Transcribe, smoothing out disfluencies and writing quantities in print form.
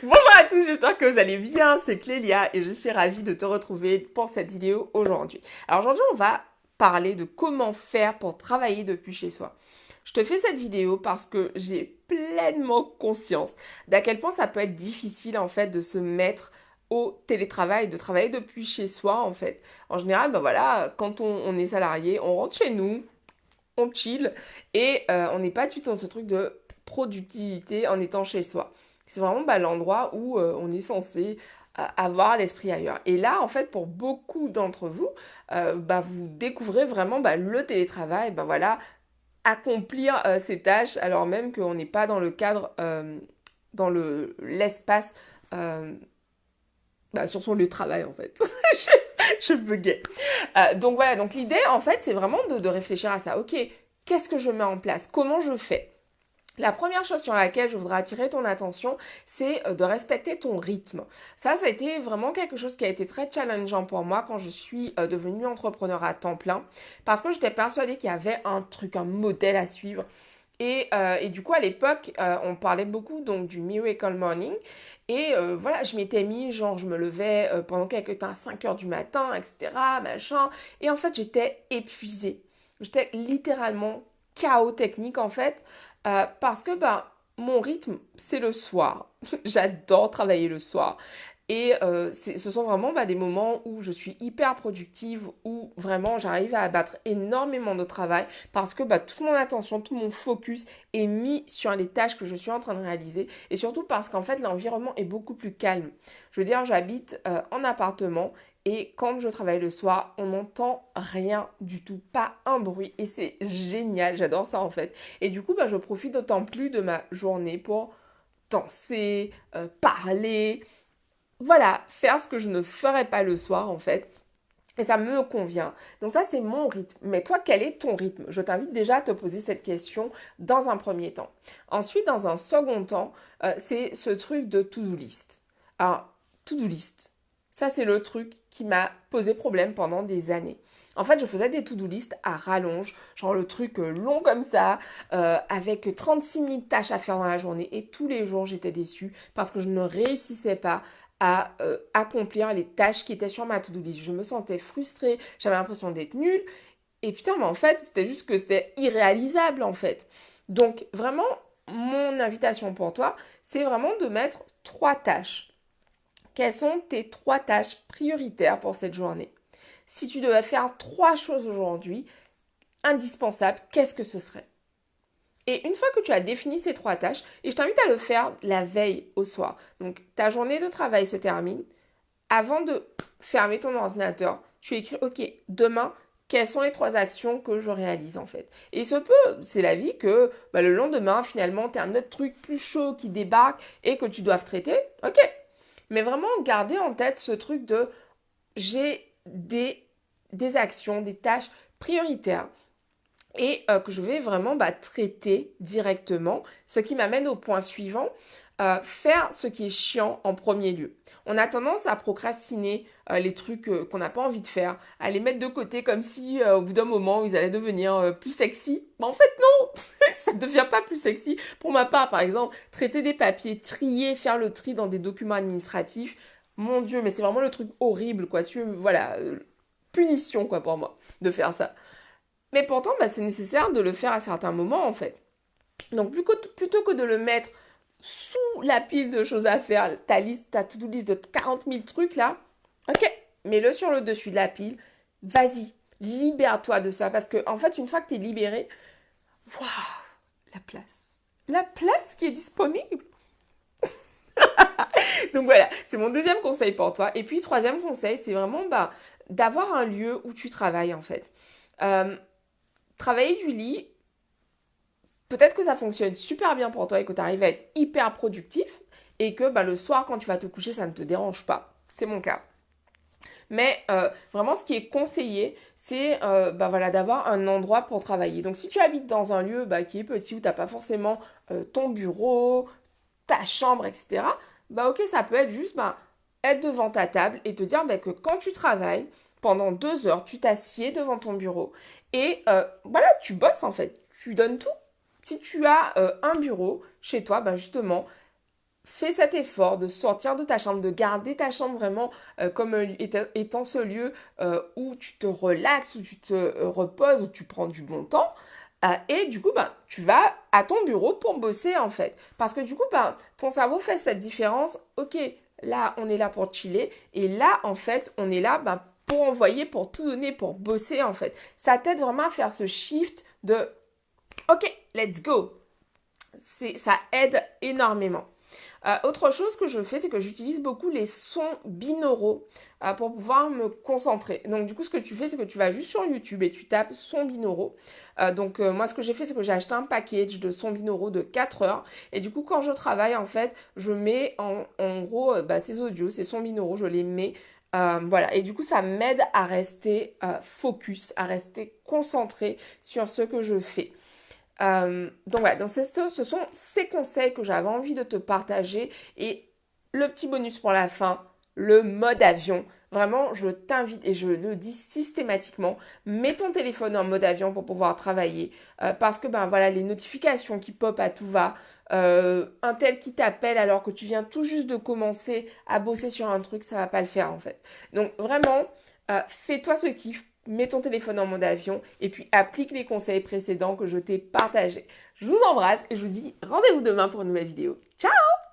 Bonjour à tous, j'espère que vous allez bien, c'est Clélia et je suis ravie de te retrouver pour cette vidéo aujourd'hui. Alors aujourd'hui, on va parler de comment faire pour travailler depuis chez soi. Je te fais cette vidéo parce que j'ai pleinement conscience d'à quel point ça peut être difficile en fait de se mettre au télétravail, de travailler depuis chez soi en fait. En général, ben voilà, quand on est salarié, on rentre chez nous, on chill et on n'est pas du tout dans ce truc de productivité en étant chez soi. C'est vraiment l'endroit où on est censé avoir l'esprit ailleurs. Et là, en fait, pour beaucoup d'entre vous, vous découvrez vraiment le télétravail, voilà, accomplir ces tâches alors même qu'on n'est pas dans le cadre, dans l'espace, euh, sur son lieu de travail en fait. je buguais. Donc voilà, donc l'idée en fait c'est vraiment de réfléchir à ça. Ok, qu'est-ce que je mets en place? Comment je fais? La première chose sur laquelle je voudrais attirer ton attention, c'est de respecter ton rythme. Ça a été vraiment quelque chose qui a été très challengeant pour moi quand je suis devenue entrepreneur à temps plein, parce que j'étais persuadée qu'il y avait un truc, un modèle à suivre. Et du coup, à l'époque, on parlait beaucoup donc du Miracle Morning. Et voilà, je m'étais mis, genre, je me levais pendant quelques temps à 5 heures du matin, etc., machin. Et en fait, j'étais épuisée. J'étais littéralement chaos technique, en fait, parce que, mon rythme, c'est le soir. J'adore travailler le soir. Et ce sont vraiment des moments où je suis hyper productive, où vraiment j'arrive à abattre énormément de travail parce que toute mon attention, tout mon focus est mis sur les tâches que je suis en train de réaliser et surtout parce qu'en fait l'environnement est beaucoup plus calme. Je veux dire, j'habite en appartement et quand je travaille le soir, on n'entend rien du tout, pas un bruit et c'est génial, j'adore ça en fait. Et du coup, je profite d'autant plus de ma journée pour danser, parler, voilà, faire ce que je ne ferais pas le soir en fait. Et ça me convient. Donc ça, c'est mon rythme. Mais toi, quel est ton rythme? Je t'invite déjà à te poser cette question dans un premier temps. Ensuite, dans un second temps, c'est ce truc de to-do list. Alors, to-do list, ça c'est le truc qui m'a posé problème pendant des années. En fait, je faisais des to-do list à rallonge, genre le truc long comme ça, avec 36 000 tâches à faire dans la journée. Et tous les jours, j'étais déçue parce que je ne réussissais pas à accomplir les tâches qui étaient sur ma to-do list. Je me sentais frustrée, j'avais l'impression d'être nulle. Et putain, mais en fait, c'était juste que c'était irréalisable en fait. Donc vraiment, mon invitation pour toi, c'est vraiment de mettre 3 tâches. Quelles sont tes 3 tâches prioritaires pour cette journée? Si tu devais faire 3 choses aujourd'hui, indispensables, qu'est-ce que ce serait? Et une fois que tu as défini ces 3 tâches, et je t'invite à le faire la veille au soir. Donc ta journée de travail se termine. Avant de fermer ton ordinateur, tu écris, ok, demain, quelles sont les 3 actions que je réalise en fait. Et il se peut, c'est la vie, que le lendemain, finalement, tu as un autre truc plus chaud qui débarque et que tu dois traiter. Ok. Mais vraiment, garder en tête ce truc de j'ai des actions, des tâches prioritaires et que je vais vraiment traiter directement. Ce qui m'amène au point suivant, faire ce qui est chiant en premier lieu. On a tendance à procrastiner les trucs qu'on n'a pas envie de faire, à les mettre de côté comme si au bout d'un moment ils allaient devenir plus sexy. Mais en fait non, ça ne devient pas plus sexy. Pour ma part par exemple, traiter des papiers, trier, faire le tri dans des documents administratifs, mon Dieu, mais c'est vraiment le truc horrible quoi. Voilà, punition quoi pour moi de faire ça. Mais pourtant, c'est nécessaire de le faire à certains moments, en fait. Donc, plutôt que de le mettre sous la pile de choses à faire, ta to-do list de 40 000 trucs, là, ok, mets-le sur le dessus de la pile. Vas-y, libère-toi de ça. Parce que, en fait, une fois que tu es libéré, waouh, la place. La place qui est disponible. Donc voilà, c'est mon deuxième conseil pour toi. Et puis, troisième conseil, c'est vraiment d'avoir un lieu où tu travailles, en fait. Travailler du lit, peut-être que ça fonctionne super bien pour toi et que tu arrives à être hyper productif et que le soir quand tu vas te coucher ça ne te dérange pas. C'est mon cas. Mais vraiment ce qui est conseillé c'est voilà, d'avoir un endroit pour travailler. Donc si tu habites dans un lieu qui est petit où tu n'as pas forcément ton bureau, ta chambre, etc. Ok, ça peut être juste être devant ta table et te dire que quand tu travailles, pendant 2 heures, tu t'assieds devant ton bureau et voilà, tu bosses en fait, tu donnes tout. Si tu as un bureau chez toi, justement, fais cet effort de sortir de ta chambre, de garder ta chambre vraiment comme étant ce lieu où tu te relaxes, où tu te reposes, où tu prends du bon temps. Et du coup, ben, tu vas à ton bureau pour bosser en fait. Parce que du coup, ben, ton cerveau fait cette différence. Ok, là, on est là pour chiller. Et là, en fait, on est là ben, pour envoyer, pour tout donner, pour bosser en fait. Ça t'aide vraiment à faire ce shift de ok, let's go. Ça aide énormément. Autre chose que je fais, c'est que j'utilise beaucoup les sons binauraux pour pouvoir me concentrer. Donc du coup, ce que tu fais, c'est que tu vas juste sur YouTube et tu tapes sons binauraux. Moi, ce que j'ai fait, c'est que j'ai acheté un package de sons binauraux de 4 heures. Et du coup, quand je travaille, en fait, je mets en gros ces audios, ces sons binauraux, je les mets. Voilà, et du coup, ça m'aide à rester focus, à rester concentré sur ce que je fais. Donc voilà, donc ce sont ces conseils que j'avais envie de te partager. Et le petit bonus pour la fin, le mode avion. Vraiment, je t'invite et je le dis systématiquement, mets ton téléphone en mode avion pour pouvoir travailler. Parce que ben voilà, les notifications qui pop à tout va, un tel qui t'appelle alors que tu viens tout juste de commencer à bosser sur un truc, ça va pas le faire en fait. Donc vraiment, fais-toi ce kiff, mets ton téléphone en mode avion et puis applique les conseils précédents que je t'ai partagés. Je vous embrasse et je vous dis rendez-vous demain pour une nouvelle vidéo. Ciao!